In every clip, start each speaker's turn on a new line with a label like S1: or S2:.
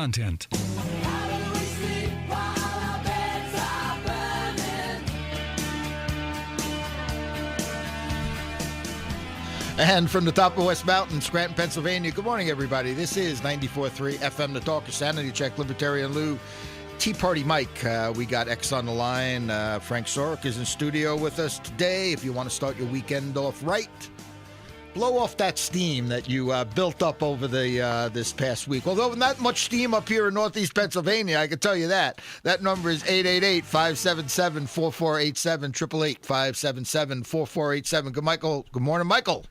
S1: content.
S2: And from the top of West Mountain, Scranton, Pennsylvania, good morning, everybody. This is 94.3 FM, The Talk of Sanity Check, Libertarian Lou, Tea Party Mike. We got X on the line. Frank Sorick is in studio with us today. If you want to start your weekend off right, blow off that steam that you built up over the this past week. Although not much steam up here in Northeast Pennsylvania, I can tell you that. That number is 888-577-4487, 888-577-4487. Good morning, Michael.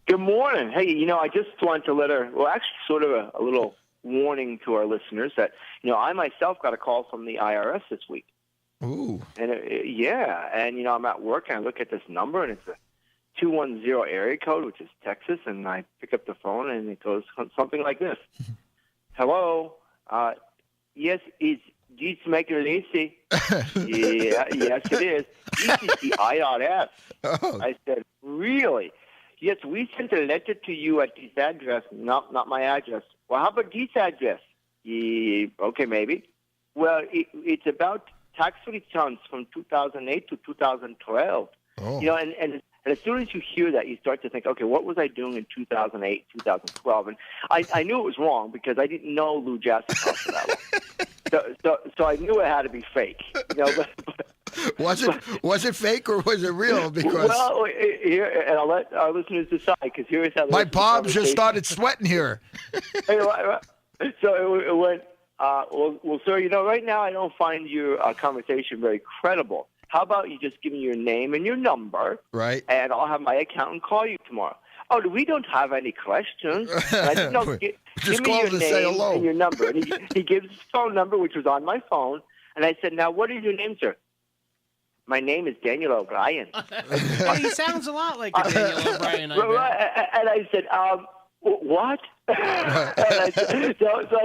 S3: Good morning. Hey, I just wanted to actually sort of a little warning to our listeners that, I myself got a call from the IRS this week.
S2: Ooh.
S3: And I'm at work and I look at this number and it's a 210 area code, which is Texas, and I pick up the phone and it goes something like this. Hello? Yes, it's this making easy. Yeah, yes, it is. This is the IRS.
S2: Oh.
S3: I said, really? Yes, we sent a letter to you at this address, not my address. Well, how about this address? Yeah, okay, maybe. Well, it's about tax returns from 2008 to 2012.
S2: Oh.
S3: And as soon as you hear that, you start to think, okay, what was I doing in 2008, 2012? And I knew it was wrong because I didn't know Lou Jackson for that long. So I knew it had to be fake.
S2: Was it fake or was it real? Because
S3: here, and I'll let our listeners decide. Because here's how
S2: my palms just started sweating here.
S3: So it went. Well, sir, right now I don't find your conversation very credible. How about you just give me your name and your number,
S2: right?
S3: And I'll have my accountant call you tomorrow. Oh, we don't have any questions. I said, no, give me your name and your number. And he gives his phone number, which was on my phone. And I said, now, what is your name, sir? My name is Daniel O'Brien.
S4: He sounds a lot like a Daniel O'Brien.
S3: And I said, what? So I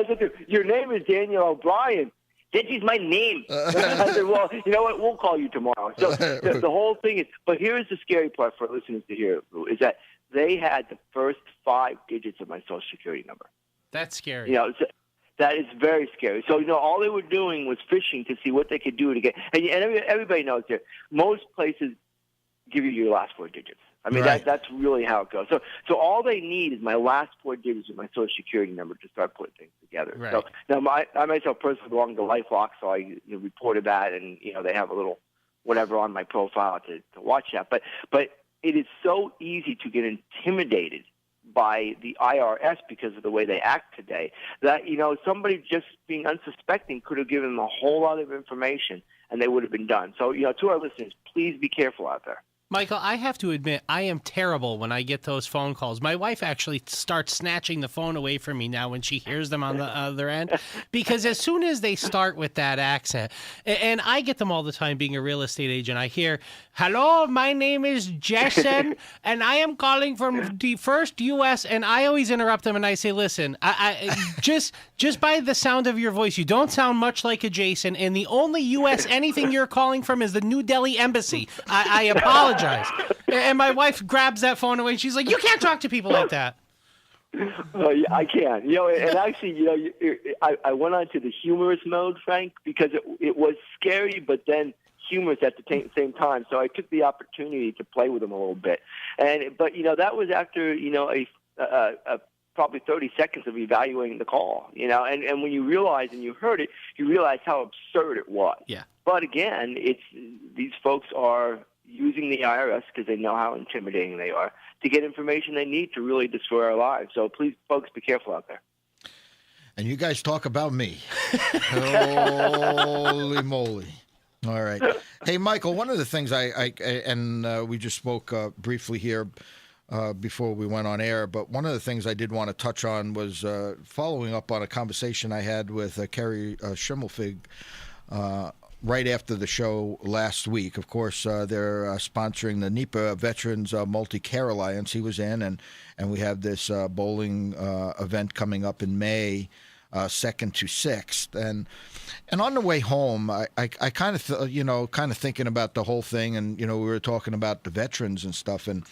S3: said to him, your name is Daniel O'Brien. That is my name. I said, well, you know what? We'll call you tomorrow. So the whole thing is, but here's the scary part for listeners to hear, is that they had the first 5 digits of my Social Security number.
S4: That's scary.
S3: So that is very scary. So, all they were doing was fishing to see what they could do to get, and everybody knows that most places give you your last 4 digits. I mean,
S2: right.
S3: That's really how it goes. So all they need is my last 4 digits of my Social Security number to start putting things together.
S4: Right.
S3: So now I myself personally belong to LifeLock, so I reported that, and they have a little whatever on my profile to watch that. But it is so easy to get intimidated by the IRS because of the way they act today that somebody just being unsuspecting could have given them a whole lot of information and they would have been done. So to our listeners, please be careful out there.
S4: Michael, I have to admit, I am terrible when I get those phone calls. My wife actually starts snatching the phone away from me now when she hears them on the other end, because as soon as they start with that accent, and I get them all the time being a real estate agent, I hear, hello, my name is Jason, and I am calling from the First U.S., and I always interrupt them, and I say, listen, I just by the sound of your voice, you don't sound much like a Jason, and the only U.S. anything you're calling from is the New Delhi Embassy. I apologize. And my wife grabs that phone away and she's like, you can't talk to people like that.
S3: Yeah, I can. And actually, I went on to the humorous mode, Frank, because it was scary, but then humorous at the same time. So I took the opportunity to play with them a little bit. But that was after, a probably 30 seconds of evaluating the call, and when you realize and you heard it, you realize how absurd it was.
S4: Yeah.
S3: But again, these folks are using the IRS because they know how intimidating they are to get information they need to really destroy our lives. So please, folks, be careful out there.
S2: And you guys talk about me. Holy moly. All right. Hey, Michael, one of the things we just spoke briefly here before we went on air, but one of the things I did want to touch on was following up on a conversation I had with Kerry Schimmelfig right after the show last week. Of course, they're sponsoring the NEPA Veterans Multi-Care Alliance. He was in, and we have this bowling event coming up in May, 2nd to 6th. And on the way home, I kind of, kind of thinking about the whole thing, and, we were talking about the veterans and stuff, and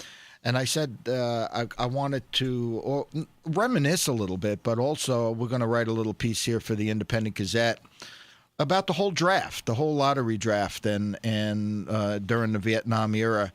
S2: And I said I wanted to reminisce a little bit, but also we're going to write a little piece here for the Independent Gazette about the whole draft, the whole lottery draft, and during the Vietnam era.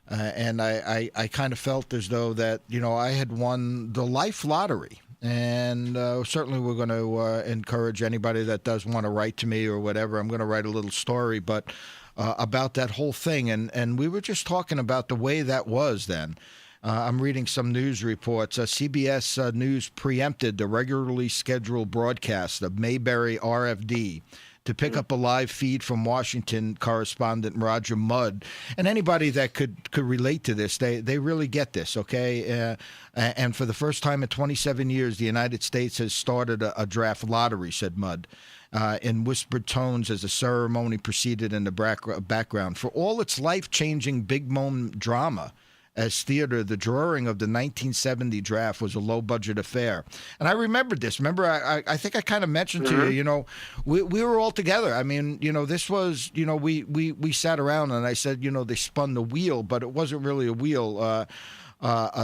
S2: And I kind of felt as though that, I had won the life lottery. And certainly we're going to encourage anybody that does want to write to me or whatever. I'm going to write a little story, but about that whole thing. And we were just talking about the way that was then. I'm reading some news reports. CBS News preempted the regularly scheduled broadcast of Mayberry RFD to pick up a live feed from Washington correspondent Roger Mudd. And anybody that could relate to this, they really get this, okay? And for the first time in 27 years, the United States has started a draft lottery, said Mudd, in whispered tones as the ceremony proceeded in the background. For all its life-changing big moment drama, as theater, the drawing of the 1970 draft was a low-budget affair. And I remembered this. Remember, I think I kind of mentioned to you, we were all together. I mean, this was, we sat around and I said, they spun the wheel, but it wasn't really a wheel.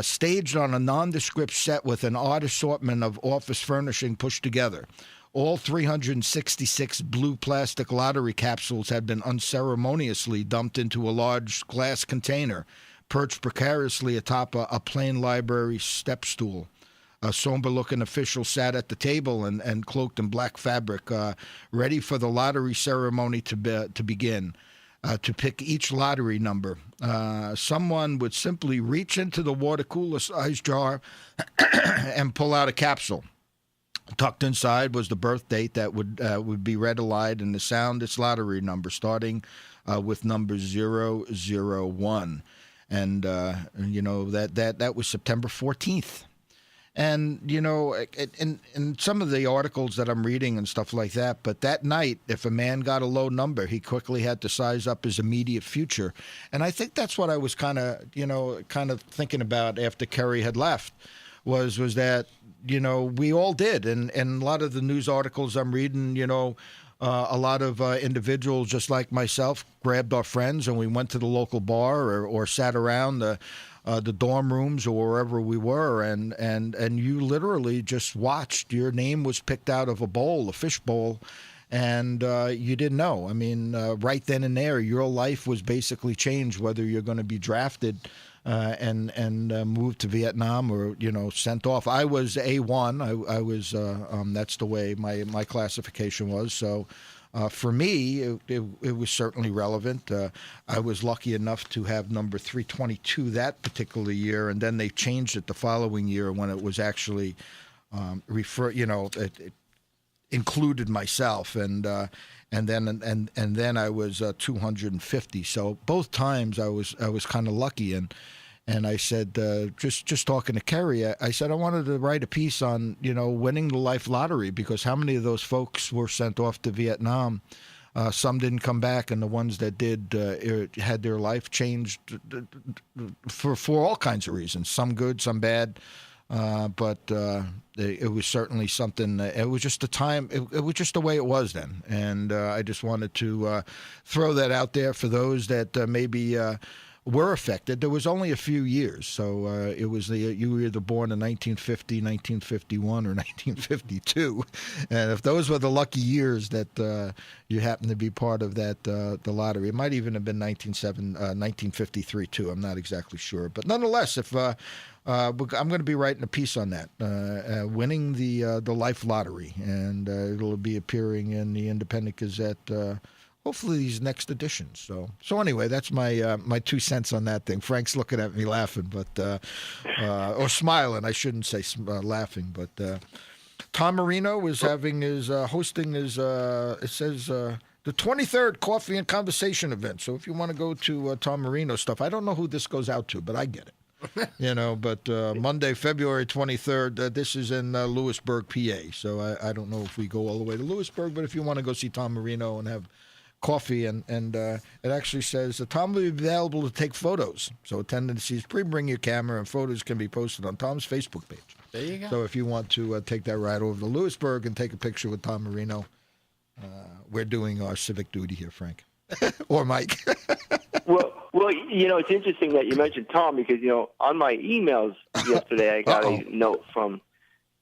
S2: Staged on a nondescript set with an odd assortment of office furnishing pushed together. All 366 blue plastic lottery capsules had been unceremoniously dumped into a large glass container, perched precariously atop a plain library step stool. A somber-looking official sat at the table and cloaked in black fabric, ready for the lottery ceremony to begin. To pick each lottery number, someone would simply reach into the water cooler-sized jar and pull out a capsule. Tucked inside was the birth date that would be read aloud and the sound its lottery number, starting with number 001. And, that was September 14th. And, in some of the articles that I'm reading and stuff like that, but that night, if a man got a low number, he quickly had to size up his immediate future. And I think that's what I was kind of thinking about after Kerry had left, was that, we all did. And a lot of the news articles I'm reading, a lot of individuals just like myself grabbed our friends and we went to the local bar or sat around the dorm rooms or wherever we were, and you literally just watched. Your name was picked out of a bowl, a fish bowl, and you didn't know. I mean, right then and there, your life was basically changed, whether you're going to be drafted and moved to Vietnam or, sent off. I was A1. I was, that's the way my classification was. So for me, it was certainly relevant. I was lucky enough to have number 322 that particular year, and then they changed it the following year when it was actually it included myself, and then I was 250. So both times I was kind of lucky, and I said, just talking to Kerry, I said I wanted to write a piece on, winning the life lottery, because how many of those folks were sent off to Vietnam? Some didn't come back, and the ones that did had their life changed for all kinds of reasons, some good, some bad. But it was certainly something. It was just a time. It was just the way it was then, and I just wanted to throw that out there for those that maybe were affected. There was only a few years, so it was you were either born in 1950, 1951, or 1952, and if those were the lucky years that you happened to be part of that the lottery, it might even have been 1953 too. I'm not exactly sure, but nonetheless, if I'm going to be writing a piece on that, winning the life lottery, and it'll be appearing in the Independent Gazette. Hopefully these next editions. So anyway, that's my 2 cents on that thing. Frank's looking at me laughing, but or smiling. I shouldn't say laughing, but Tom Marino was having his hosting his it says the 23rd Coffee and Conversation event. So if you want to go to Tom Marino stuff, I don't know who this goes out to, but I get it. But Monday, February 23rd, this is in Lewisburg, PA. So I don't know if we go all the way to Lewisburg, but if you want to go see Tom Marino and have coffee, and it actually says Tom will be available to take photos. So attendances, bring your camera, and photos can be posted on Tom's Facebook page.
S4: There you go.
S2: So if you want to take that ride over to Lewisburg and take a picture with Tom Marino, we're doing our civic duty here, Frank. Or Mike.
S3: Well, it's interesting that you mentioned Tom because on my emails yesterday I got a note from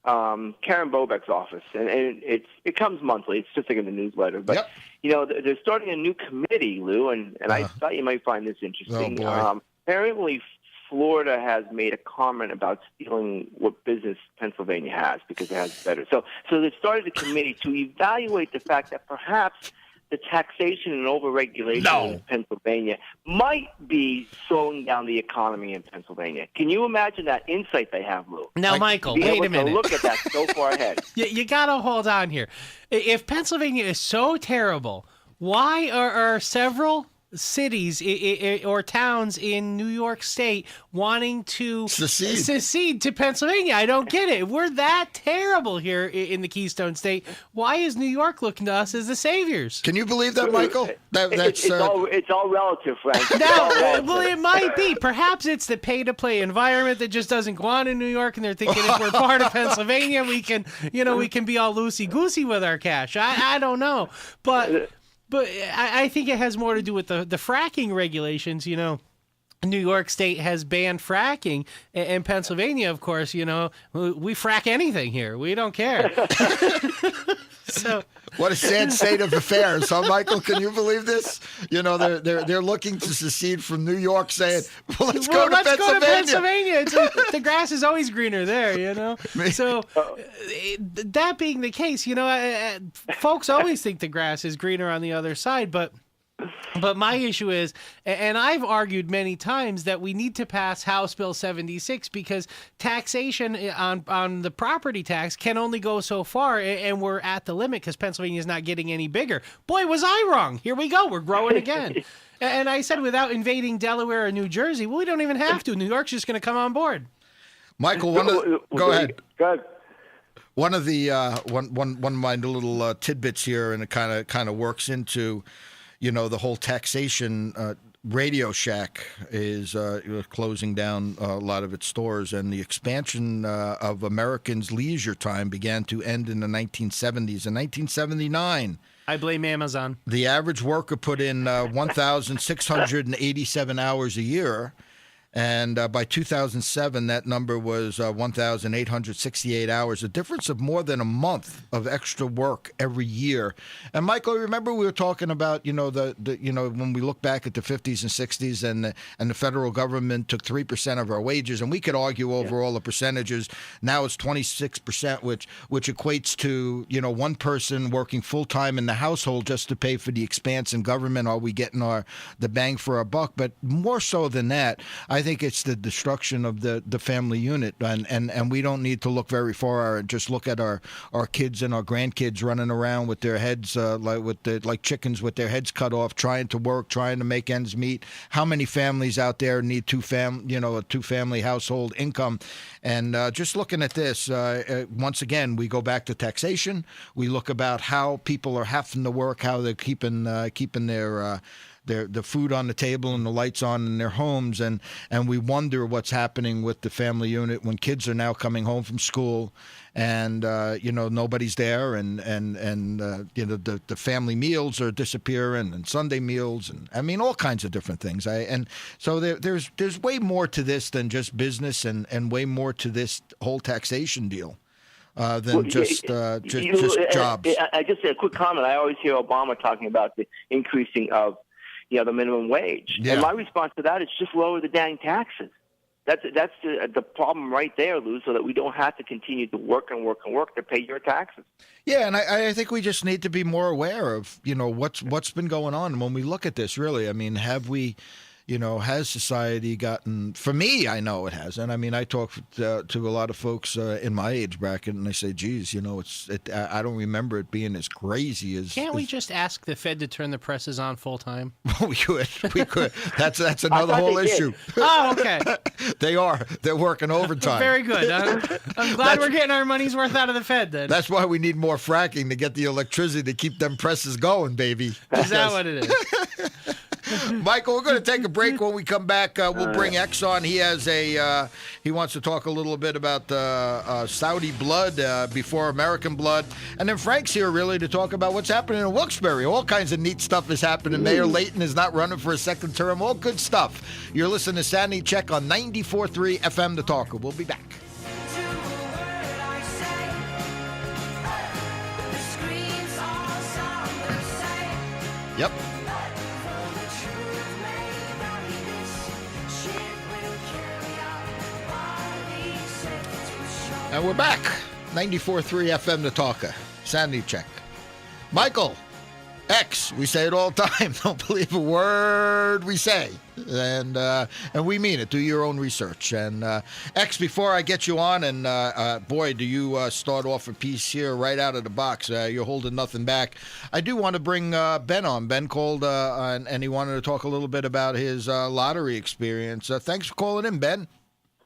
S3: Karen Bobeck's office, and it comes monthly. It's just like in the newsletter, but they're starting a new committee, Lou, and I thought you might find this interesting.
S2: Oh, boy.
S3: Apparently, Florida has made a comment about stealing what business Pennsylvania has because it has better. So they started a committee to evaluate the fact that perhaps the taxation and overregulation in Pennsylvania might be slowing down the economy in Pennsylvania. Can you imagine that insight they have, Lou?
S4: Now, Michael, wait a minute.
S3: Look at that so far ahead.
S4: You got to hold on here. If Pennsylvania is so terrible, why are several cities or towns in New York State wanting to secede to Pennsylvania? I don't get it. We're that terrible here in the Keystone State. Why is New York looking to us as the saviors?
S2: Can you believe that, Michael?
S3: It's all relative, Frank.
S4: Well, it might be. Perhaps it's the pay-to-play environment that just doesn't go on in New York, and they're thinking if we're part of Pennsylvania, we can be all loosey-goosey with our cash. I don't know, but I think it has more to do with the fracking regulations. New York State has banned fracking, and Pennsylvania, of course, we frack anything here. We don't care. So
S2: what a sad state of affairs, huh, Michael? Can you believe this? They're looking to secede from New York, saying, let's go to Pennsylvania.
S4: The grass is always greener there, So that being the case, folks always think the grass is greener on the other side, but my issue is, and I've argued many times, that we need to pass House Bill 76 because taxation on the property tax can only go so far, and we're at the limit because Pennsylvania is not getting any bigger. Boy, was I wrong. Here we go. We're growing again. And I said without invading Delaware or New Jersey, well, we don't even have to. New York's just going to come on board.
S2: Michael, go ahead.
S3: Go ahead.
S2: One of the one of my little tidbits here, and it kind of works into the whole taxation. Radio Shack is closing down a lot of its stores, and the expansion of Americans' leisure time began to end in the 1970s. In 1979,
S4: I blame Amazon.
S2: The average worker put in 1,687 hours a year. And by 2007, that number was 1,868 hours, a difference of more than a month of extra work every year. And Michael, remember we were talking about, when we look back at the 50s and 60s, and the federal government took 3% of our wages, and we could argue over all the percentages. Now it's 26%, which equates to one person working full time in the household just to pay for the expanse in government. Are we getting the bang for our buck? But more so than that, I think it's the destruction of the family unit, and we don't need to look very far and just look at our kids and our grandkids running around with their heads like chickens with their heads cut off, trying to work, trying to make ends meet. How many families out there need a two-family household income? And just looking at this, once again, we go back to taxation. We look about how people are having to work, how they're keeping their the food on the table and the lights on in their homes, and we wonder what's happening with the family unit when kids are now coming home from school, and nobody's there, and the family meals are disappearing, and Sunday meals, and I mean all kinds of different things. So there's way more to this than just business, and way more to this whole taxation deal. Than just jobs.
S3: I just a quick comment. I always hear Obama talking about the increasing of the minimum wage, and my response to that is just lower the dang taxes. That's the problem right there, Lou, so that we don't have to continue to work and work and work to pay your taxes.
S2: Yeah, and I think we just need to be more aware of what's been going on. And when we look at this, really, I mean, have we? Has society gotten, for me, I know it hasn't. I mean, I talk to a lot of folks in my age bracket, and they say, geez, I don't remember it being as crazy as...
S4: Can't we just ask the Fed to turn the presses on full time?
S2: We could. That's another whole issue.
S4: Oh, okay.
S2: They're working overtime.
S4: Very good. I'm glad we're getting our money's worth out of the Fed, then.
S2: That's why we need more fracking to get the electricity to keep them presses going, baby.
S4: Is that what it is?
S2: Michael, we're going to take a break. When we come back, we'll bring X on. He has he wants to talk a little bit about Saudi blood before American blood. And then Frank's here really to talk about what's happening in Wilkes-Barre. All kinds of neat stuff is happening. Mayor Leighton is not running for a second term. All good stuff. You're listening to Sanity Check on 94.3 FM The Talker. We'll be back. Yep. And we're back. 94.3 FM The Talker. Sanity Check. Michael, X, we say it all the time. Don't believe a word we say. And we mean it. Do your own research. And X, before I get you on, and boy, do you start off a piece here right out of the box. You're holding nothing back. I do want to bring Ben on. Ben called, and he wanted to talk a little bit about his lottery experience. Thanks for calling in, Ben.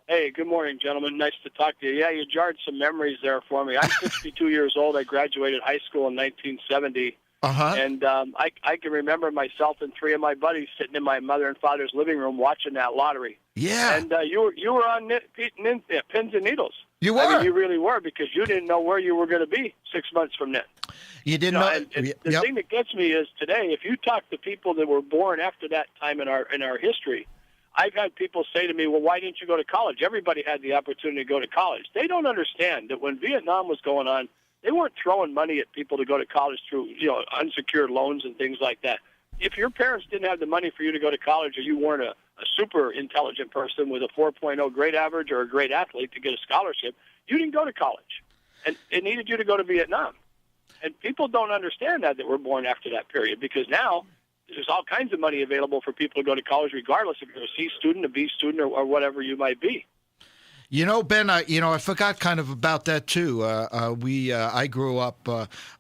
S1: Hey, good morning, gentlemen. Nice to talk to you. Yeah, you jarred some memories there for me. I'm 62 years old. I graduated high school in 1970. And I can remember myself and three of my buddies sitting in my mother and father's living room watching that lottery.
S2: Yeah.
S1: And you were on pins and needles.
S2: You were.
S1: I mean, you really were, because you didn't know where you were going to be 6 months from then.
S2: You didn't know.
S1: And the thing that gets me is today, if you talk to people that were born after that time in our history, I've had people say to me, well, why didn't you go to college? Everybody had the opportunity to go to college. They don't understand that when Vietnam was going on, they weren't throwing money at people to go to college through, unsecured loans and things like that. If your parents didn't have the money for you to go to college, or you weren't a super intelligent person with a 4.0 grade average or a great athlete to get a scholarship, you didn't go to college. And it needed you to go to Vietnam. And people don't understand that were born after that period, because now there's all kinds of money available for people to go to college, regardless if you're a C student, a B student, or whatever you might be.
S2: Ben, I forgot kind of about that too. I grew up.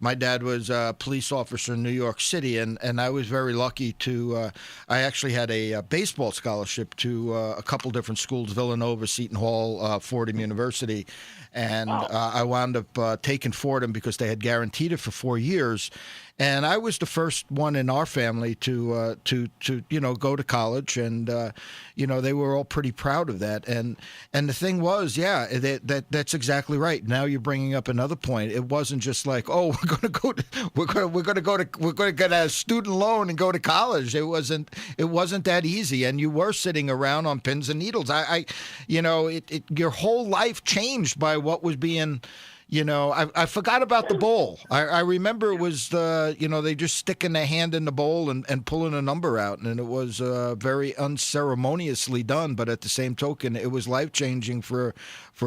S2: My dad was a police officer in New York City, and I was very lucky to. I actually had a baseball scholarship to a couple different schools: Villanova, Seton Hall, Fordham University, and I wound up taking Fordham because they had guaranteed it for 4 years. And I was the first one in our family to go to college, and they were all pretty proud of that. And the thing was, that's exactly right. Now you're bringing up another point. It wasn't just like, oh, we're going to get a student loan and go to college. It wasn't that easy. And you were sitting around on pins and needles. Your whole life changed by what was being. I forgot about the bowl. I remember it was they just sticking their hand in the bowl and pulling a number out, and it was very unceremoniously done. But at the same token, it was life-changing for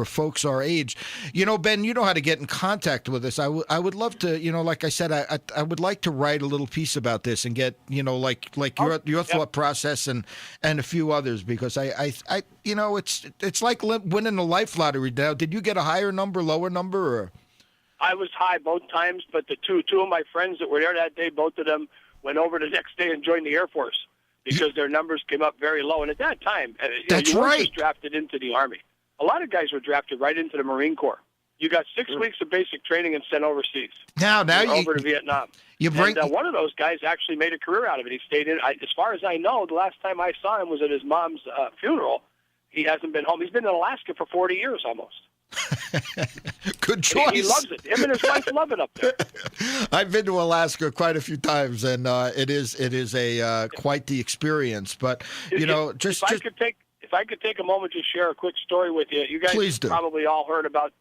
S2: folks our age. Ben, you know how to get in contact with us. I would love to, like I said, I would like to write a little piece about this and get, your thought process and a few others, because it's like winning a life lottery. Now, did you get a higher number, lower number? Or?
S1: I was high both times, but the two of my friends that were there that day, both of them went over the next day and joined the Air Force because their numbers came up very low. And at that time, you weren't just drafted into the Army. A lot of guys were drafted right into the Marine Corps. You got 6 weeks of basic training and sent overseas.
S2: Now
S1: over to Vietnam. And one of those guys actually made a career out of it. He stayed in. As far as I know, the last time I saw him was at his mom's funeral. He hasn't been home. He's been in Alaska for 40 years almost.
S2: Good choice.
S1: He loves it. Him and his wife love it up there.
S2: I've been to Alaska quite a few times, and it is a quite the experience. But if I could take a moment to share a quick story with you. You guys probably all heard about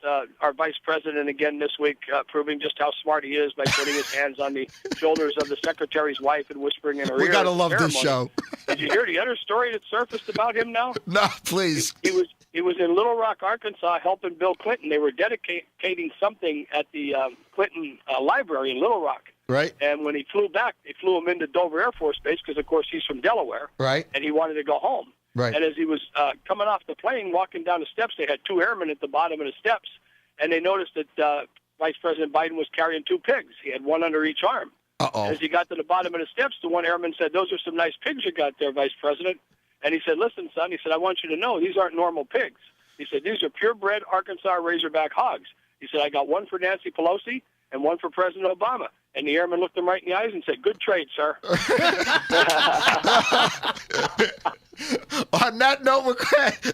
S2: our vice president again this week, proving just how smart he is by putting his hands on the shoulders of the secretary's wife and whispering in her ear. We gotta love this show.
S1: Did you hear the other story that surfaced about him now?
S2: No, please.
S1: He was in Little Rock, Arkansas, helping Bill Clinton. They were dedicating something at the Clinton Library in Little Rock.
S2: Right.
S1: And when he flew back, they flew him into Dover Air Force Base because, of course, he's from Delaware.
S2: Right.
S1: And he wanted to go home.
S2: Right.
S1: And as he was coming off the plane, walking down the steps, they had two airmen at the bottom of the steps, and they noticed that Vice President Biden was carrying two pigs. He had one under each arm.
S2: Uh-oh.
S1: As he got to the bottom of the steps, the one airman said, "Those are some nice pigs you got there, Vice President." And he said, "Listen, son," he said, "I want you to know these aren't normal pigs." He said, "These are purebred Arkansas Razorback hogs." He said, "I got one for Nancy Pelosi and one for President Obama." And the airman looked him right in the eyes and said, "Good trade, sir."
S2: On that note,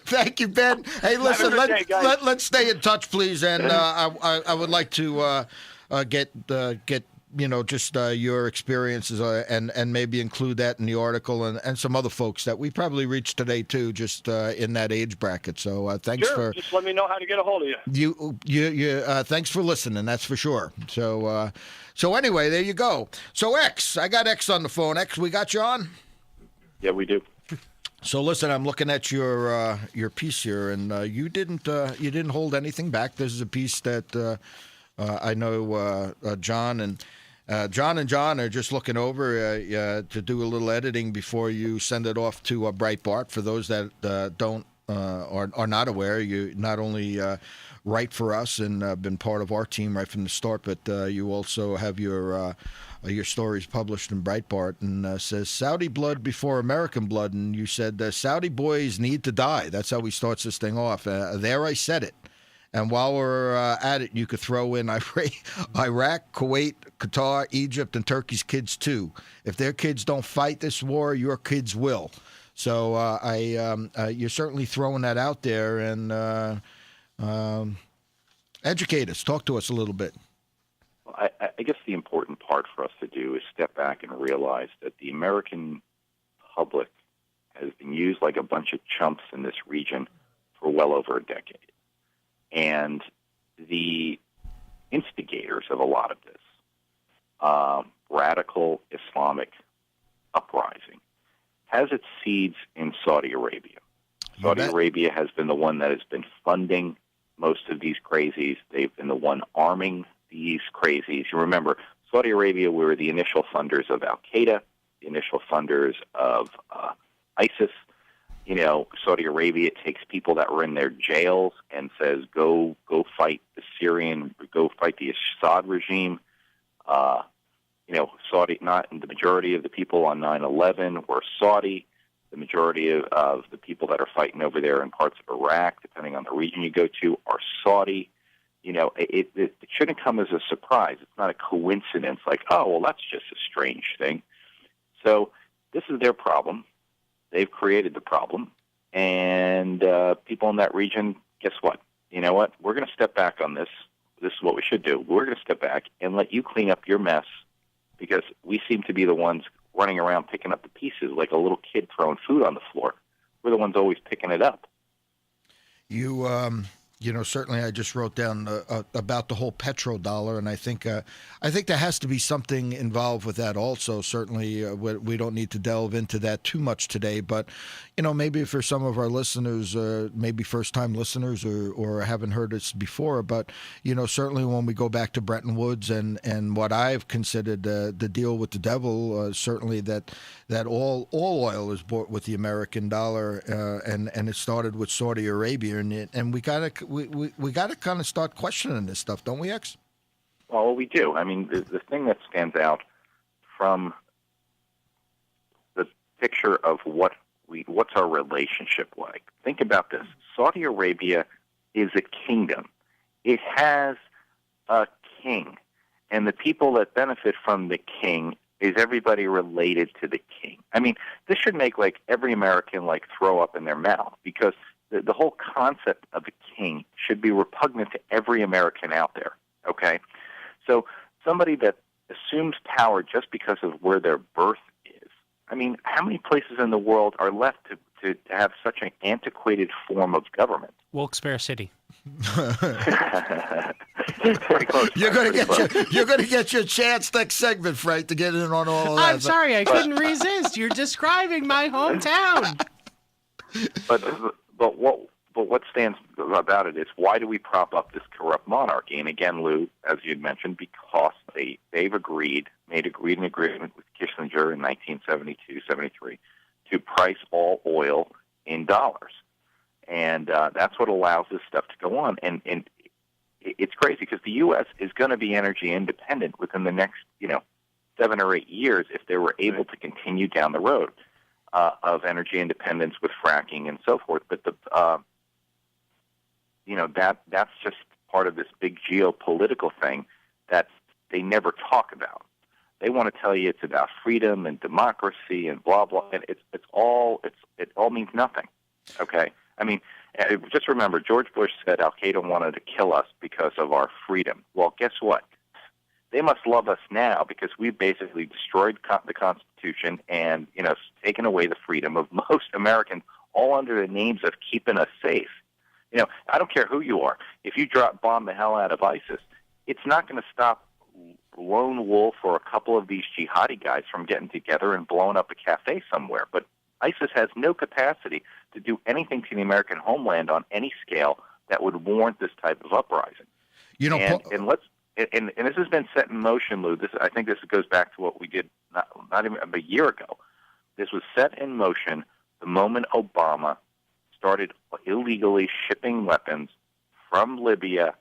S2: thank you, Ben. Hey, listen, let's stay in touch, please. And I would like to get just your experiences and maybe include that in the article and some other folks that we probably reached today too, just in that age bracket. So thanks
S1: for just let me know how to get a hold of you.
S2: You thanks for listening. That's for sure. So anyway, there you go. So X, I got X on the phone. X, we got you on?
S5: Yeah, we do.
S2: So listen, I'm looking at your piece here, and you didn't hold anything back. This is a piece that I know John and John are just looking over to do a little editing before you send it off to Breitbart. For those that don't are not aware, you not only write for us and been part of our team right from the start, but you also have your stories published in Breitbart, and says Saudi blood before American blood, and you said Saudi boys need to die. That's how he starts this thing off. There I said it. And while we're at it, you could throw in Iraq, Kuwait, Qatar, Egypt, and Turkey's kids too. If their kids don't fight this war, your kids will. So you're certainly throwing that out there, and educate us. Talk to us a little bit.
S5: Well, I guess the important part for us to do is step back and realize that the American public has been used like a bunch of chumps in this region for well over a decade. And the instigators of a lot of this, radical Islamic uprising, has its seeds in Saudi Arabia. Saudi Arabia has been the one that has been funding most of these crazies. They've been the one arming these crazies. You remember, Saudi Arabia were the initial funders of Al-Qaeda, the initial funders of ISIS. Saudi Arabia takes people that were in their jails and says, go fight the go fight the Assad regime. Saudi, not the majority of the people on 9/11 were Saudi. The majority of the people that are fighting over there in parts of Iraq, depending on the region you go to, are Saudi. It shouldn't come as a surprise. It's not a coincidence like, oh, well, that's just a strange thing. So this is their problem. They've created the problem. And people in that region, guess what? You know what? We're going to step back on this. This is what we should do. We're going to step back and let you clean up your mess, because we seem to be the ones running around picking up the pieces like a little kid throwing food on the floor. We're the ones always picking it up.
S2: Certainly I just wrote down about the whole petrodollar, and I think there has to be something involved with that also. Certainly we don't need to delve into that too much today, but, maybe for some of our listeners, maybe first-time listeners or haven't heard us before, but, certainly when we go back to Bretton Woods and what I've considered the deal with the devil, certainly that all oil is bought with the American dollar, and it started with Saudi Arabia, and we got to kind of start questioning this stuff, don't we, X?
S5: Well, we do. I mean, the thing that stands out from the picture of what's our relationship like. Think about this. Saudi Arabia is a kingdom. It has a king, and the people that benefit from the king is everybody related to the king. I mean, this should make every American throw up in their mouth, because the whole concept of a king should be repugnant to every American out there, okay? So somebody that assumes power just because of where their birth is, I mean, how many places in the world are left to have such an antiquated form of government?
S4: Wilkes-Barre City.
S5: Pretty close.
S2: You're going to get your chance next segment, Frank, to get in on all of that.
S4: I'm sorry, I couldn't resist. You're describing my hometown.
S5: But what stands about it is, why do we prop up this corrupt monarchy? And again, Lou, as you had mentioned, because they've made an agreement with Kissinger in 1972-73 to price all oil in dollars. And that's what allows this stuff to go on. And it's crazy, because the U.S. is going to be energy independent within the next 7 or 8 years if they were able to continue down the road of energy independence with fracking and so forth. But that's just part of this big geopolitical thing that they never talk about. They want to tell you it's about freedom and democracy and blah blah, and it all means nothing. Okay, I mean, just remember, George Bush said Al Qaeda wanted to kill us because of our freedom. Well, guess what? They must love us now because we've basically destroyed the Constitution and taken away the freedom of most Americans, all under the names of keeping us safe. I don't care who you are. If you bomb the hell out of ISIS, it's not going to stop lone wolf or a couple of these jihadi guys from getting together and blowing up a cafe somewhere. But ISIS has no capacity to do anything to the American homeland on any scale that would warrant this type of uprising. And this has been set in motion, Lou. I think this goes back to what we did not even a year ago. This was set in motion the moment Obama started illegally shipping weapons from Libya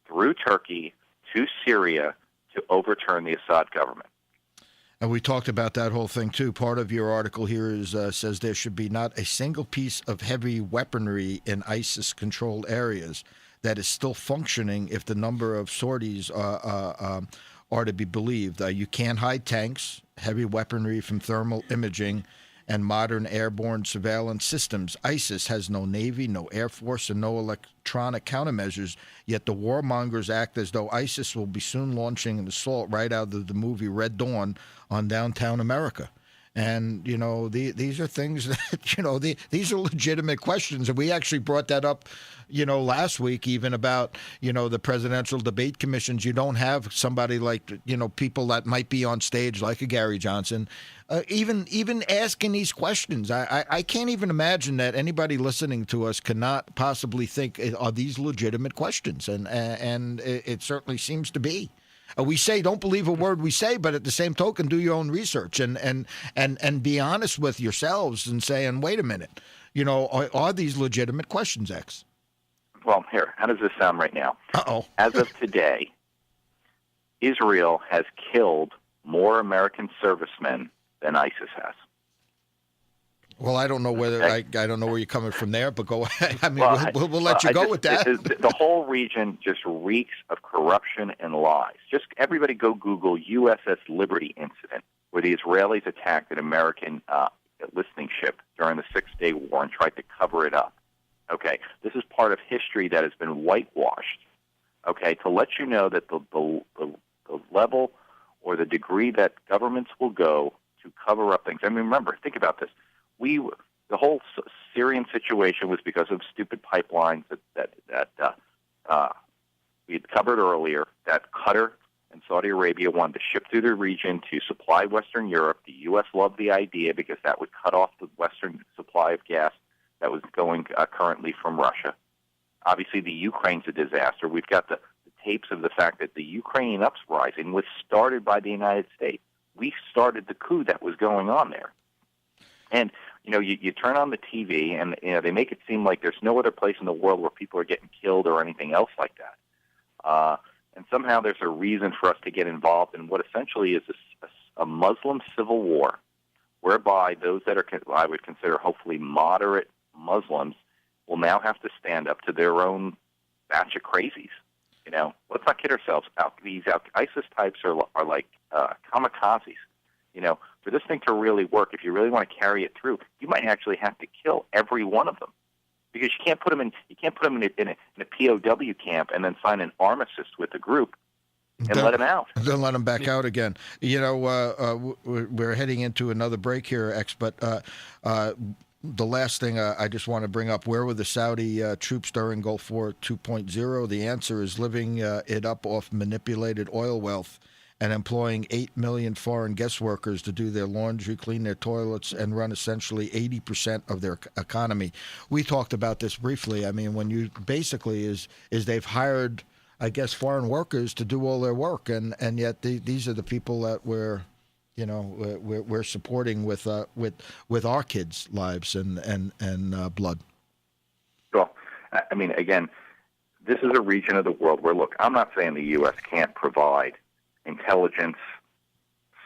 S5: through Turkey to Syria to overturn the Assad government.
S2: And we talked about that whole thing, too. Part of your article here says there should be not a single piece of heavy weaponry in ISIS-controlled areas that is still functioning if the number of sorties are to be believed. You can't hide tanks, heavy weaponry from thermal imaging, and modern airborne surveillance systems. ISIS has no Navy, no Air Force, and no electronic countermeasures, yet the warmongers act as though ISIS will be soon launching an assault right out of the movie Red Dawn on downtown America. And, these are things that, these are legitimate questions. And we actually brought that up, last week, even about, the presidential debate commissions. You don't have somebody like, people that might be on stage like a Gary Johnson, even asking these questions. I can't even imagine that anybody listening to us cannot possibly think, are these legitimate questions? And it certainly seems to be. We say don't believe a word we say, but at the same token, do your own research and be honest with yourselves and saying, wait a minute, are these legitimate questions, X?
S5: Well, here, how does this sound right now?
S2: Uh-oh.
S5: As of today, Israel has killed more American servicemen than ISIS has.
S2: Well, I don't know whether I don't know where you're coming from there, but go ahead. I mean, we'll let you go with that.
S5: The whole region just reeks of corruption and lies. Just everybody go Google USS Liberty incident, where the Israelis attacked an American listening ship during the Six-Day War and tried to cover it up. Okay, this is part of history that has been whitewashed. Okay, to let you know that the level or the degree that governments will go to cover up things. I mean, remember, think about this. The whole Syrian situation was because of stupid pipelines that we had covered earlier, that Qatar and Saudi Arabia wanted to ship through the region to supply Western Europe. The U.S. loved the idea because that would cut off the Western supply of gas that was going currently from Russia. Obviously, the Ukraine's a disaster. We've got the tapes of the fact that the Ukrainian uprising was started by the United States. We started the coup that was going on there. And, you turn on the TV and, they make it seem like there's no other place in the world where people are getting killed or anything else like that. And somehow there's a reason for us to get involved in what essentially is a Muslim civil war, whereby those that are, I would consider, hopefully moderate Muslims will now have to stand up to their own batch of crazies. Let's not kid ourselves. These ISIS types are like kamikazes. For this thing to really work, if you really want to carry it through, you might actually have to kill every one of them, because you can't put them in a POW camp and then sign an armistice with the group and let them out.
S2: Then let them back out again. We're heading into another break here, X. But the last thing I just want to bring up: where were the Saudi troops during Gulf War 2.0? The answer is living it up off manipulated oil wealth and employing 8 million foreign guest workers to do their laundry, clean their toilets, and run essentially 80% of their economy. We talked about this briefly. I mean, when you basically is they've hired, I guess, foreign workers to do all their work, and yet these are the people that we're supporting with our kids' lives and blood.
S5: Well, I mean, again, this is a region of the world where, look, I'm not saying the U.S. can't provide intelligence,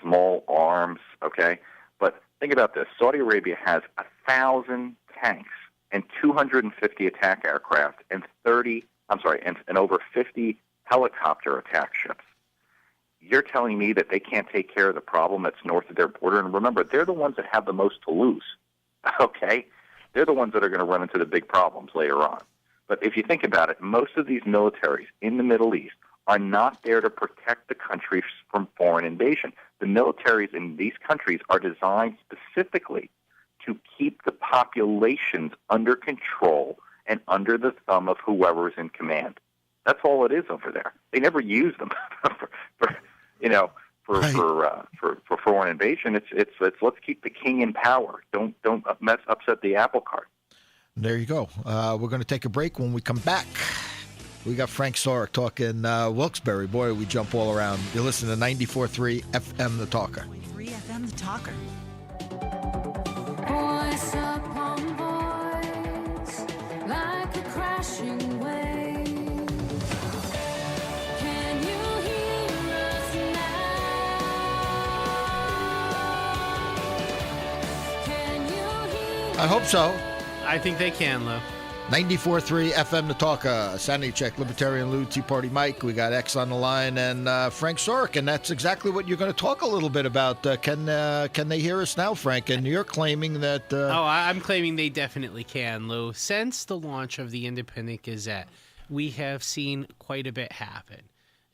S5: small arms, okay? But think about this. Saudi Arabia has 1,000 tanks and 250 attack aircraft and over 50 helicopter attack ships. You're telling me that they can't take care of the problem that's north of their border? And remember, they're the ones that have the most to lose, okay? They're the ones that are going to run into the big problems later on. But if you think about it, most of these militaries in the Middle East are not there to protect the countries from foreign invasion. The militaries in these countries are designed specifically to keep the populations under control and under the thumb of whoever is in command. That's all it is over there. They never use them for foreign invasion. It's let's keep the king in power. Don't upset the apple cart.
S2: There you go. We're going to take a break. When we come back, we got Frank Sorick talking Wilkes-Barre. Boy, we jump all around. You're listening to 94.3 FM The Talker.
S6: 3 FM The Talker.
S7: Voice upon voice, like a crashing wave. Can you hear us now? Can you hear?
S2: I hope so.
S4: I think they can, Lou.
S2: 94.3 FM The Talker. Sanity Check, Libertarian Lou, Tea Party Mike. We got X on the line and Frank Sorick, and that's exactly what you're going to talk a little bit about. Can they hear us now, Frank? And you're claiming that...
S4: I'm claiming they definitely can, Lou. Since the launch of the Independent Gazette, we have seen quite a bit happen.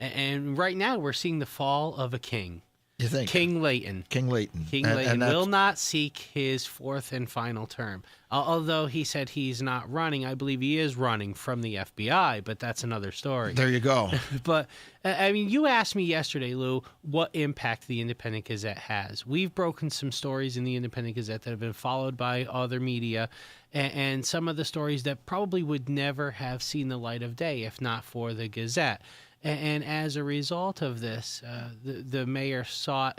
S4: And right now we're seeing the fall of a king.
S2: You think?
S4: King Leighton.
S2: King Leighton.
S4: King Leighton will not seek his fourth and final term. Although he said he's not running, I believe he is running from the FBI, but that's another story.
S2: There you go.
S4: But, I mean, you asked me yesterday, Lou, what impact the Independent Gazette has. We've broken some stories in the Independent Gazette that have been followed by other media, and some of the stories that probably would never have seen the light of day if not for the Gazette. And as a result of this, the mayor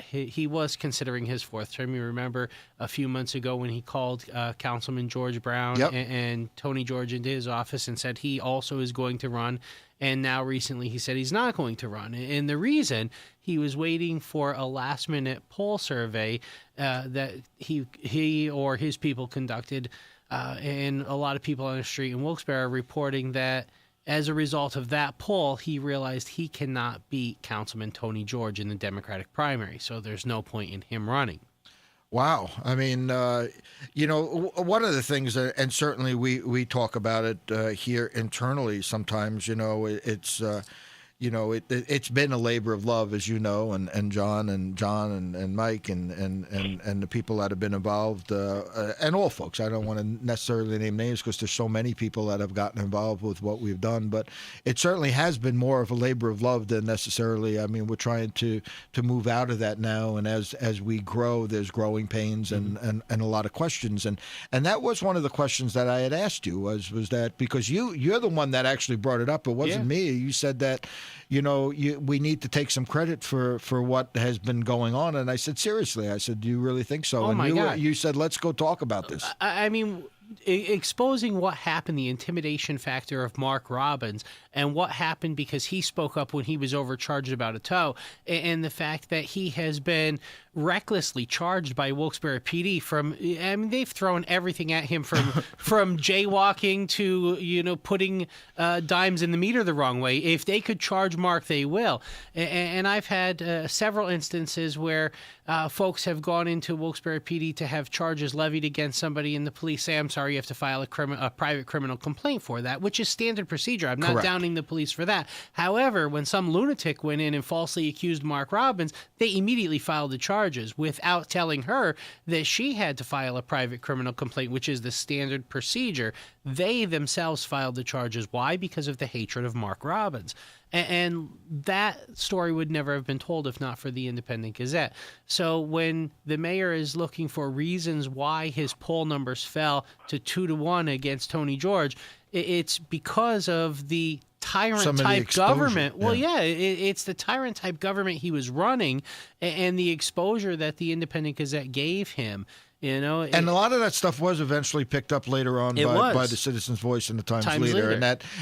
S4: he was considering his fourth term. You remember a few months ago when he called Councilman George Brown and Tony George into his office and said he also is going to run. And now recently he said he's not going to run. And the reason, he was waiting for a last-minute poll survey that he or his people conducted, and a lot of people on the street in Wilkes-Barre reporting that as a result of that poll, he realized he cannot beat Councilman Tony George in the Democratic primary, so there's no point in him running.
S2: Wow. I mean, one of the things, and certainly we talk about it here internally sometimes, it's... it's been a labor of love, as you know, and John and Mike and the people that have been involved, and all folks. I don't want to necessarily name names because there's so many people that have gotten involved with what we've done, but it certainly has been more of a labor of love than necessarily. I mean, we're trying to move out of that now, and as we grow, there's growing pains and a lot of questions, and that was one of the questions that I had asked you was that because you're the one that actually brought it up. It wasn't me. You said that. We need to take some credit for what has been going on. And I said, seriously, do you really think so?
S4: Oh, my God.
S2: You said, let's go talk about this.
S4: I mean, exposing what happened, the intimidation factor of Mark Robbins, and what happened because he spoke up when he was overcharged about a tow, and the fact that he has been recklessly charged by Wilkes-Barre PD they've thrown everything at him from jaywalking to, putting dimes in the meter the wrong way. If they could charge Mark, they will. And I've had several instances where folks have gone into Wilkes-Barre PD to have charges levied against somebody, and the police say, I'm sorry, you have to file a private criminal complaint for that, which is standard procedure. I'm not
S2: Correct.
S4: downing the police for that. However, when some lunatic went in and falsely accused Mark Robbins, they immediately filed the charges without telling her that she had to file a private criminal complaint, which is the standard procedure. They themselves filed the charges. Why? Because of the hatred of Mark Robbins. And that story would never have been told if not for the Independent Gazette. So when the mayor is looking for reasons why his poll numbers fell to 2-1 against Tony George, it's because of the tyrant-type government. Well, it's the tyrant-type government he was running and the exposure that the Independent Gazette gave him. And a lot
S2: of that stuff was eventually picked up later on by the Citizen's Voice and the Times Leader,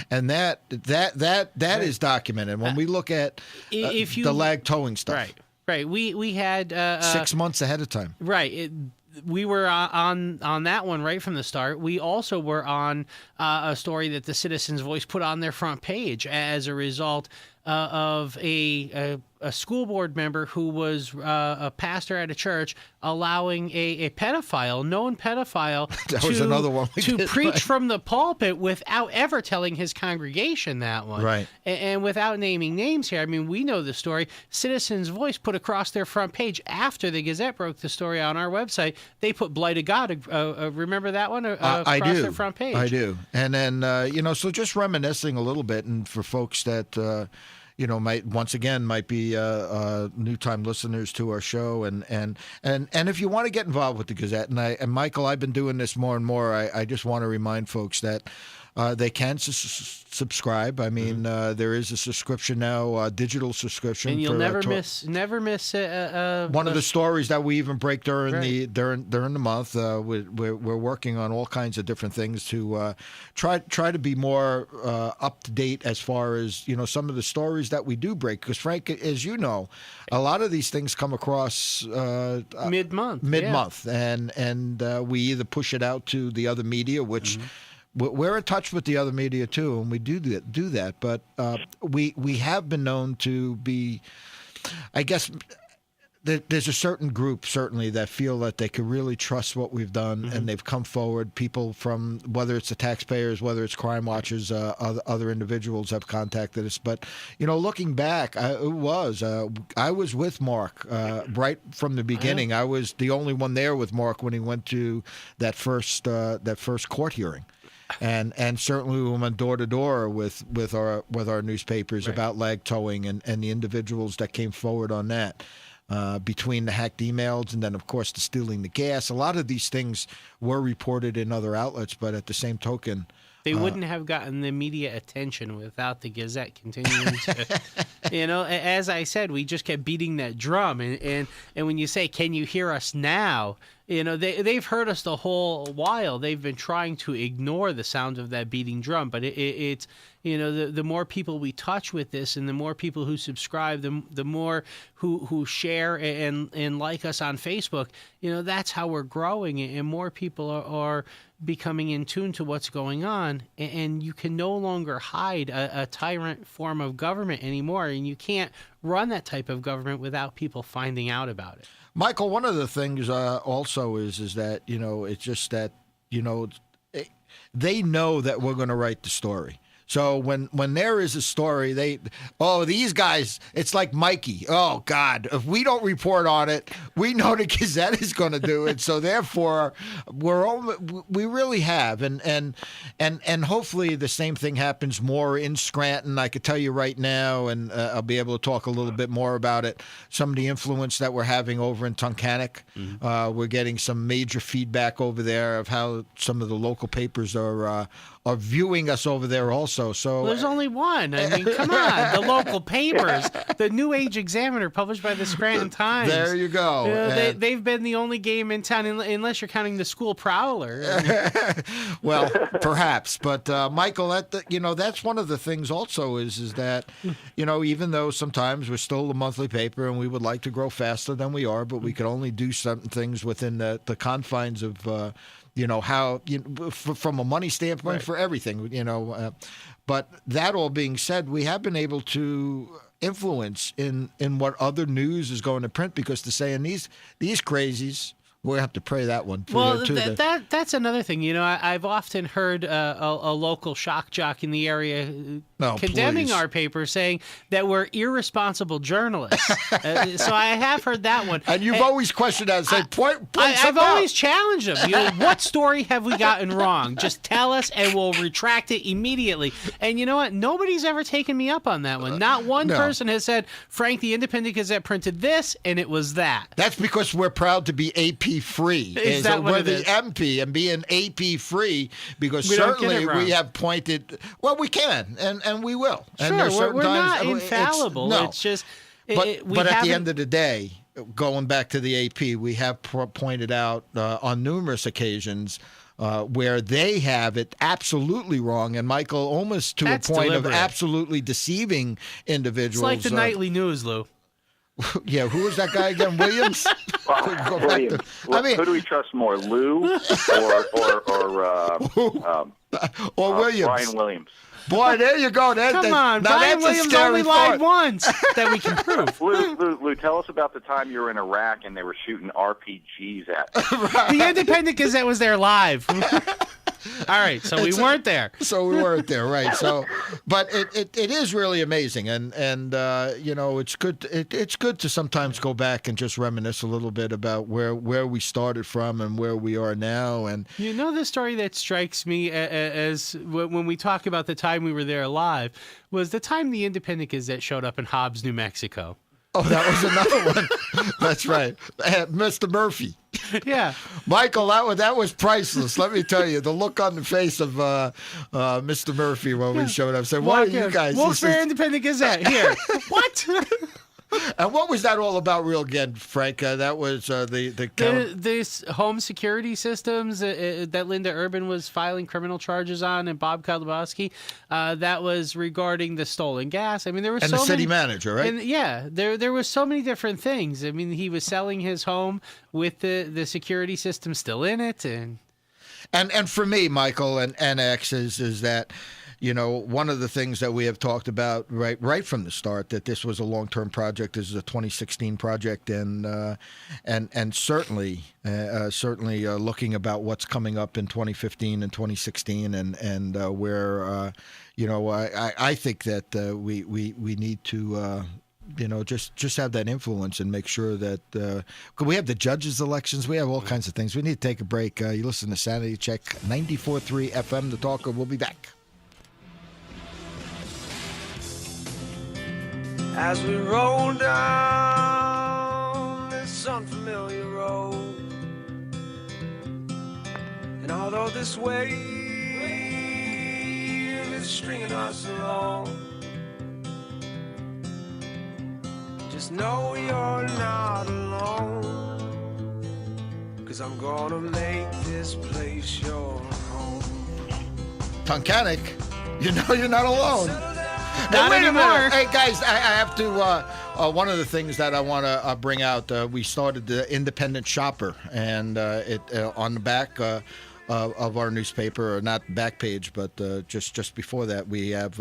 S2: and that is documented. When we look at the lag towing stuff,
S4: right, we had
S2: 6 months ahead of time,
S4: right. We were on that one right from the start. We also were on a story that the Citizen's Voice put on their front page as a result of a a school board member who was a pastor at a church allowing a pedophile, known pedophile,
S2: That was another one we
S4: to
S2: did,
S4: preach
S2: right.
S4: from the pulpit without ever telling his congregation that one.
S2: Right.
S4: And without naming names here, I mean, we know the story. Citizens Voice put across their front page after the Gazette broke the story on our website. They put "Blight of God." Remember that one? Across
S2: I do.
S4: their front page.
S2: I do. And then so just reminiscing a little bit, and for folks that might be new time listeners to our show, and if you want to get involved with the Gazette, and Michael, I've been doing this more and more. I just want to remind folks that they can subscribe. I mean, there is a subscription now, digital subscription,
S4: and you'll
S2: for,
S4: never miss
S2: one of the stories that we even break during the month. We're working on all kinds of different things to try to be more up to date as far as some of the stories that we do break. Because Frank, as you know, a lot of these things come across
S4: mid-month,
S2: and we either push it out to the other media, which. We're in touch with the other media too, and we do that. But we have been known to be, I guess, there's a certain group certainly that feel that they could really trust what we've done, and they've come forward. People from whether it's the taxpayers, whether it's crime watchers, other individuals have contacted us. But looking back, I was with Mark right from the beginning. I was the only one there with Mark when he went to that first court hearing. And certainly we went door to door with our newspapers about lag towing and the individuals that came forward on that. Between the hacked emails and then, of course, the stealing the gas. A lot of these things were reported in other outlets, but at the same token...
S4: They wouldn't have gotten the media attention without the Gazette continuing to... as I said, we just kept beating that drum. And when you say, can you hear us now? They've heard us the whole while. They've been trying to ignore the sound of that beating drum. But it's... the more people we touch with this, and the more people who subscribe, the more who share and like us on Facebook, that's how we're growing, and more people are becoming in tune to what's going on. And you can no longer hide a tyrant form of government anymore, and you can't run that type of government without people finding out about it.
S2: Michael, one of the things also is that, it's just that, they know that we're going to write the story. So when there is a story, these guys, it's like Mikey. Oh, God, if we don't report on it, we know the Gazette is going to do it. So therefore, we really have. And hopefully the same thing happens more in Scranton. I could tell you right now, and I'll be able to talk a little bit more about it, some of the influence that we're having over in Tunkhannock. We're getting some major feedback over there of how some of the local papers are viewing us over there also. So
S4: there's only one. I mean, come on. The local papers, the New Age Examiner, published by the Scranton Times.
S2: There you go.
S4: They've been the only game in town, unless you're counting the school Prowler.
S2: Well, perhaps. But, Michael, that's one of the things also is that, even though sometimes we're still a monthly paper and we would like to grow faster than we are, but we can only do certain things within the confines of how from a money standpoint for everything, but that all being said, we have been able to influence in what other news is going to print, because to say in these crazies, we'll have to pray that one.
S4: That's another thing. I've often heard a local shock jock in the area condemning our paper, saying that we're irresponsible journalists. So I have heard that one.
S2: And you've always questioned that and said,
S4: I've always challenged them. What story have we gotten wrong? Just tell us and we'll retract it immediately. And you know what? Nobody's ever taken me up on that one. Not one person has said, Frank, the Independent Gazette printed this, and it was that.
S2: That's because we're proud to be AP free.
S4: Is that what
S2: we're
S4: it
S2: the
S4: is?
S2: MP and being AP free, because
S4: We don't get
S2: certainly
S4: it wrong.
S2: we have pointed. Well, we can and we will.
S4: Sure,
S2: and there's certain
S4: we're
S2: times,
S4: not infallible.
S2: No.
S4: It's just...
S2: But at the end
S4: of
S2: of the day, going back to the AP, we have pointed out on numerous occasions where they have it absolutely wrong, and Michael, almost to
S4: That's
S2: a point
S4: deliberate.
S2: of absolutely deceiving individuals.
S4: It's like the nightly news, Lou.
S2: Yeah, who was that guy again? Williams?
S5: Williams. Who do we trust more, Lou or
S2: Or Williams?
S5: Brian Williams?
S2: Boy, there you go.
S4: Come on,
S2: now
S4: Brian
S2: that's a
S4: Williams
S2: scary
S4: only
S2: thought.
S4: lied once that we can prove.
S5: Lou, tell us about the time you were in Iraq and they were shooting RPGs at you.
S4: The Independent Gazette was there live. All right, so we weren't there.
S2: So we weren't there, right? So, but it is really amazing, and you know, it's good. It's good to sometimes go back and just reminisce a little bit about where we started from and where we are now. And
S4: You know, the story that strikes me as when we talk about the time we were there live was the time the Independent Gazette showed up in Hobbs, New Mexico.
S2: oh, that was another one. That's right, Mr. Murphy.
S4: Yeah.
S2: Michael, that was priceless. Let me tell you, the look on the face of Mr. Murphy when we showed up. Said, "What are you guys?" He
S4: Wilkes-Barre
S2: says-
S4: Independent Gazette. Here. What?
S2: And what was that all about, real again, Frank? That was
S4: This home security systems that Linda Urban was filing criminal charges on, and Bob Kalabowski, that was regarding the stolen gas. I mean, there was
S2: and
S4: so
S2: the city
S4: many,
S2: manager, right?
S4: and yeah, there was so many different things. I mean, he was selling his home with the security system still in it,
S2: And for me, Michael, and X is that, you know, one of the things that we have talked about right from the start, that this was a long-term project. This is a 2016 project, and certainly looking about what's coming up in 2015 and 2016, and where you know, I think that we need to. You know, just have that influence and make sure that we have the judges' elections. We have all kinds of things. We need to take a break. You listen to Sanity Check 94.3 FM, The Talker. We'll be back.
S6: As we roll down this unfamiliar road, and although this wave is stringing us along, just know you're not alone, 'cause I'm gonna make this place your home.
S2: Tunkhannock, you know you're not alone.
S4: Not
S2: wait a
S4: anymore.
S2: minute. Hey, guys, I have to. One of the things that I want to bring out, we started the Independent Shopper, and it on the back of our newspaper, or not back page, but just before that, we have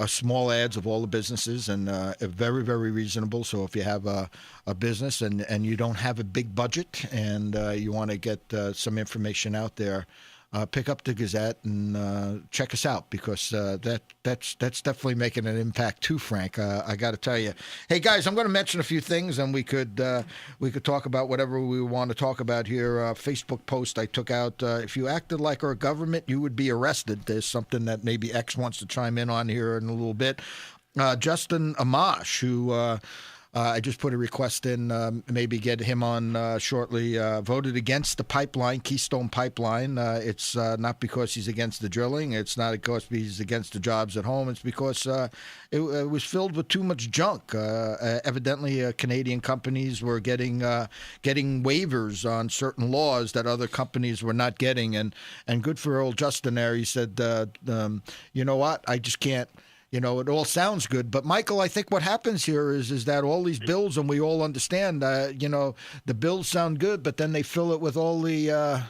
S2: small ads of all the businesses, and very, very reasonable. So if you have a business and you don't have a big budget, and you want to get some information out there, pick up the Gazette and check us out, because that's definitely making an impact too, Frank. I got to tell you. Hey guys, I'm going to mention a few things, and we could talk about whatever we want to talk about here. Facebook post I took out. If you acted like our government, you would be arrested. There's something that maybe X wants to chime in on here in a little bit. Justin Amash, who. I just put a request in, maybe get him on shortly. Voted against the pipeline, Keystone Pipeline. It's not because he's against the drilling. It's not because he's against the jobs at home. It's because it was filled with too much junk. Evidently, Canadian companies were getting waivers on certain laws that other companies were not getting. And good for old Justin there. He said, you know what, I just can't. You know, it all sounds good, but Michael, I think what happens here is that all these bills, and we all understand, you know, the bills sound good, but then they fill it with all the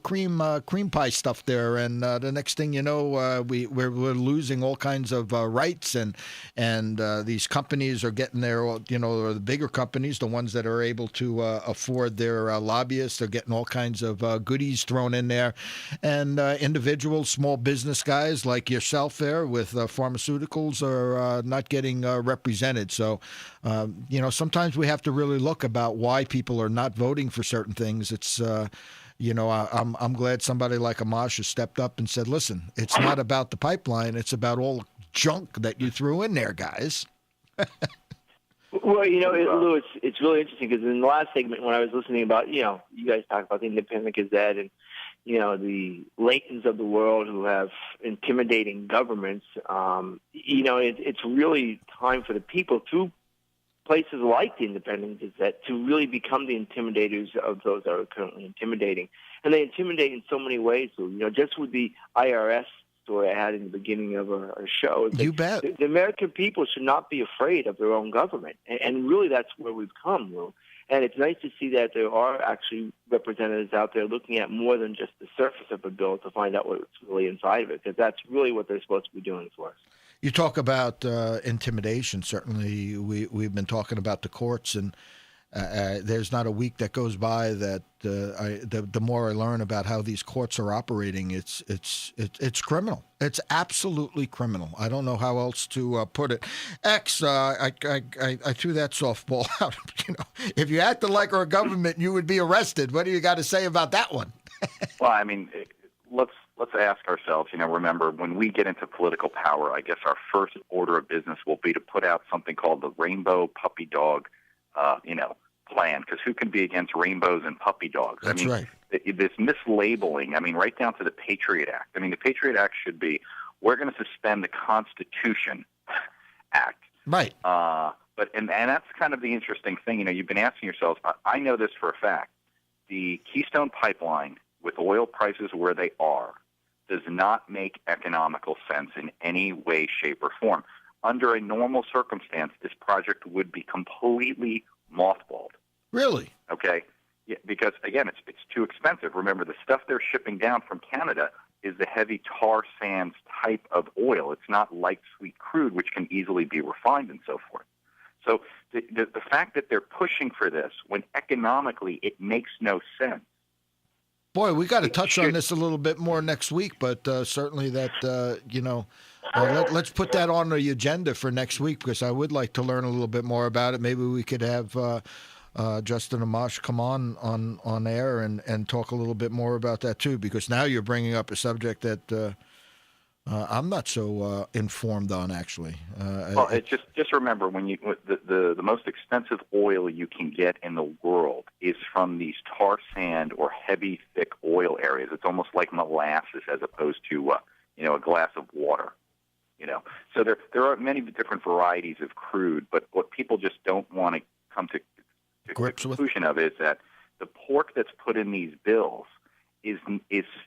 S2: cream pie stuff there, and the next thing you know, we're losing all kinds of rights, and these companies are getting their, you know, or the bigger companies, the ones that are able to afford their lobbyists, are getting all kinds of goodies thrown in there, and individuals, small business guys like yourself there with pharmaceuticals are not getting represented. So, you know, sometimes we have to really look about why people are not voting for certain things. It's, you know, I'm glad somebody like Amash has stepped up and said, listen, it's not about the pipeline. It's about all the junk that you threw in there, guys.
S3: Well, you know, Lou, it's really interesting, because in the last segment when I was listening about, you know, you guys talk about the Independent Gazette and, you know, the Leightons of the world who have intimidating governments, you know, it's really time for the people through places like the Independent Gazette to really become the intimidators of those that are currently intimidating. And they intimidate in so many ways, Lou. You know, just with the IRS story I had in the beginning of our show. Is that
S2: You bet.
S3: The American people should not be afraid of their own government. And really that's where we've come, Lou. And it's nice to see that there are actually representatives out there looking at more than just the surface of a bill to find out what's really inside of it, because that's really what they're supposed to be doing for us.
S2: You talk about intimidation. Certainly, we've been talking about the courts, and there's not a week that goes by that the more I learn about how these courts are operating, it's criminal. It's absolutely criminal. I don't know how else to put it. X, I threw that softball out. If you acted like our government, you would be arrested. What do you got to say about that one?
S5: Well, I mean, let's ask ourselves, remember, when we get into political power, I guess our first order of business will be to put out something called the Rainbow Puppy Dog, plan, because who can be against rainbows and puppy dogs?
S2: That's right.
S5: This mislabeling, right down to the Patriot Act. The Patriot Act should be, we're going to suspend the Constitution Act.
S2: Right.
S5: But that's kind of the interesting thing. You've been asking yourselves, I know this for a fact, the Keystone Pipeline, with oil prices where they are, does not make economical sense in any way, shape, or form. Under a normal circumstance, this project would be completely mothballed.
S2: Really?
S5: Okay? Yeah, because, again, it's too expensive. Remember, the stuff they're shipping down from Canada is the heavy tar sands type of oil. It's not light, sweet crude, which can easily be refined and so forth. So the fact that they're pushing for this, when economically it makes no sense.
S2: Boy, we got to touch on this a little bit more next week, but certainly that, let's put that on the agenda for next week, because I would like to learn a little bit more about it. Maybe we could have Justin Amash come on air and talk a little bit more about that too, because now you're bringing up a subject that I'm not so informed on, actually.
S5: Well, just remember, when the most expensive oil you can get in the world is from these tar sand or heavy, thick oil areas. It's almost like molasses as opposed to a glass of water. So there are many different varieties of crude, but what people just don't want to come to the conclusion of is that the pork that's put in these bills is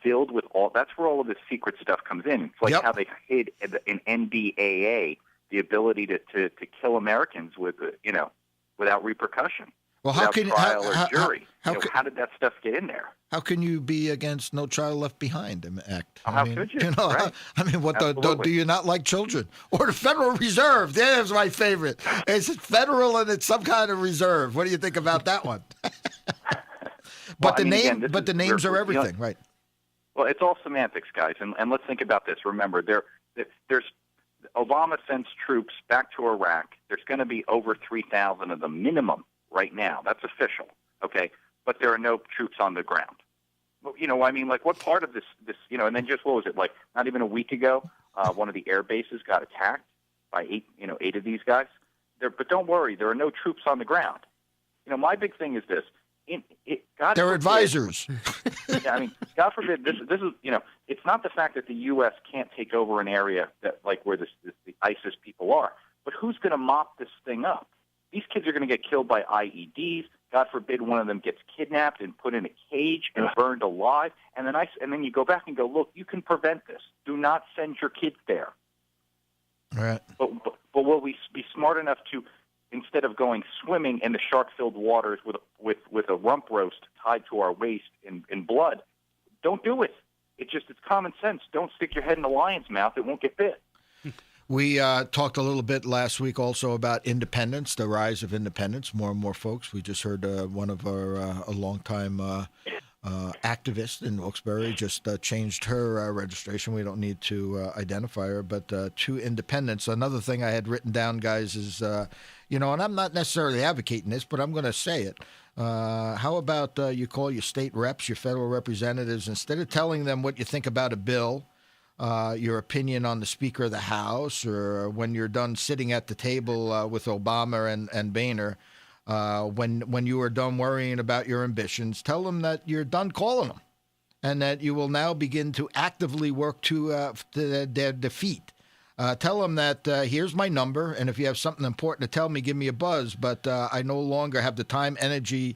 S5: filled with all. That's where all of this secret stuff comes in. It's like how they hid in NDAA the ability to kill Americans without repercussion.
S2: Well, how can
S5: trial or jury? How did that stuff get in there?
S2: How can you be against No Child Left Behind Act?
S5: How could you?
S2: Right. Do you not like children? Or the Federal Reserve? There's my favorite. It's federal and it's some kind of reserve. What do you think about that one? But the names are everything, right?
S5: Well, it's all semantics, guys, and let's think about this. Remember, there's Obama sends troops back to Iraq. There's going to be over 3,000 of them minimum right now. That's official, okay? But there are no troops on the ground. Well, what part of this, and then just what was it, like not even a week ago, one of the air bases got attacked by eight of these guys. But don't worry, there are no troops on the ground. My big thing is this. God
S2: They're
S5: forbid,
S2: advisors.
S5: Yeah, God forbid, this is, it's not the fact that the U.S. can't take over an area that, like, where the ISIS people are, but who's going to mop this thing up? These kids are going to get killed by IEDs. God forbid one of them gets kidnapped and put in a cage and burned alive. And then you go back and go, look, you can prevent this. Do not send your kids there.
S2: Right.
S5: But will we be smart enough to, instead of going swimming in the shark-filled waters with a rump roast tied to our waist in blood, don't do it. It's common sense. Don't stick your head in a lion's mouth. It won't get bit.
S2: We talked a little bit last week also about independence, the rise of independence. More and more folks. We just heard one of our a longtime activist in Wilkes-Barre just changed her registration. We don't need to identify her, but to independence. Another thing I had written down, guys, is, and I'm not necessarily advocating this, but I'm going to say it. How about you call your state reps, your federal representatives, instead of telling them what you think about a bill, your opinion on the Speaker of the House, or when you're done sitting at the table with Obama and Boehner, when you are done worrying about your ambitions, tell them that you're done calling them and that you will now begin to actively work to their defeat. Tell them that here's my number, and if you have something important to tell me, give me a buzz. But I no longer have the time, energy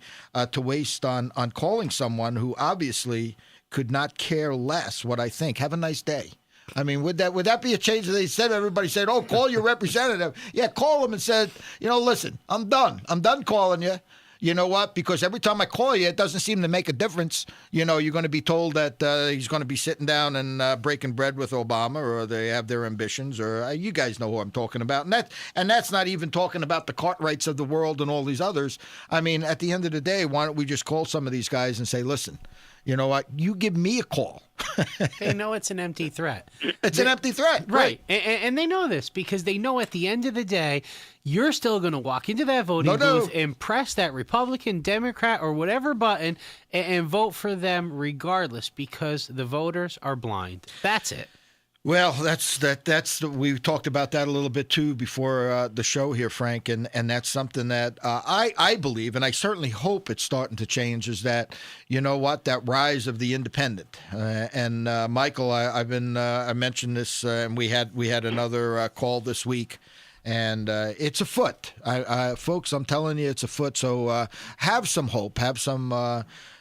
S2: to waste on calling someone who obviously could not care less what I think. Have a nice day. I mean, would that be a change? They said everybody said, "Oh, call your representative." Yeah, call him and said, listen, I'm done. I'm done calling you. You know what? Because every time I call you, it doesn't seem to make a difference. You're going to be told that he's going to be sitting down and breaking bread with Obama, or they have their ambitions, or you guys know who I'm talking about. And that's not even talking about the Cartwrights of the world and all these others. I mean, at the end of the day, why don't we just call some of these guys and say, listen, you know what? You give me a call.
S4: They know it's an empty threat.
S2: It's an empty threat.
S4: Right. And they know this because they know at the end of the day, you're still going to walk into that voting booth and press that Republican, Democrat, or whatever button and vote for them regardless because the voters are blind. That's it.
S2: Well, we talked about that a little bit too before the show here, Frank, and that's something that I believe, and I certainly hope it's starting to change. Is that that rise of the independent? And Michael, I mentioned this, and we had another call this week. And it's afoot, folks. I'm telling you, it's afoot. So have some hope. Have some,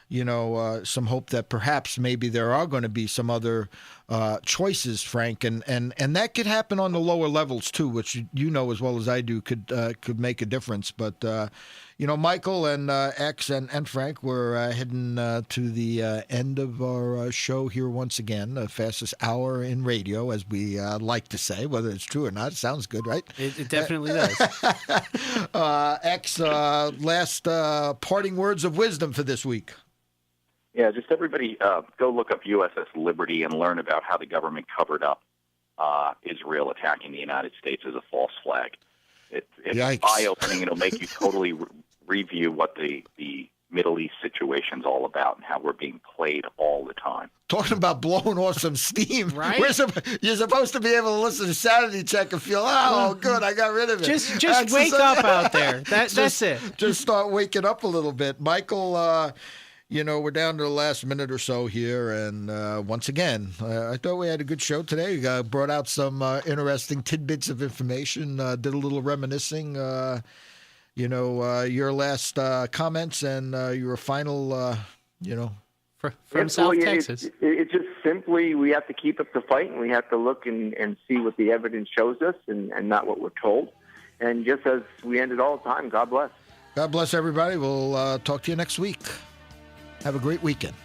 S2: some hope that perhaps maybe there are going to be some other choices, Frank, and that could happen on the lower levels too, which you know as well as I do could make a difference. But Michael and X and Frank, we're heading to the end of our show here once again, the fastest hour in radio, as we like to say. Whether it's true or not, it sounds good, right?
S4: It definitely does.
S2: X, last parting words of wisdom for this week.
S5: Yeah, just everybody go look up USS Liberty and learn about how the government covered up Israel attacking the United States as a false flag. It's eye-opening. It'll make you totally review what the Middle East situation's all about and how we're being played all the time.
S2: Talking about blowing off some steam.
S4: Right?
S2: You're supposed to be able to listen to Sanity Check and feel, good, I got rid of it.
S4: Just wake up out there. That's it.
S2: Just start waking up a little bit. Michael, we're down to the last minute or so here, and once again, I thought we had a good show today. Brought out some interesting tidbits of information, did a little reminiscing, your last comments and your final,
S4: From South Texas.
S3: It's just simply we have to keep up the fight, and we have to look and see what the evidence shows us and not what we're told. And just as we end it all the time, God bless.
S2: God bless everybody. We'll talk to you next week. Have a great weekend.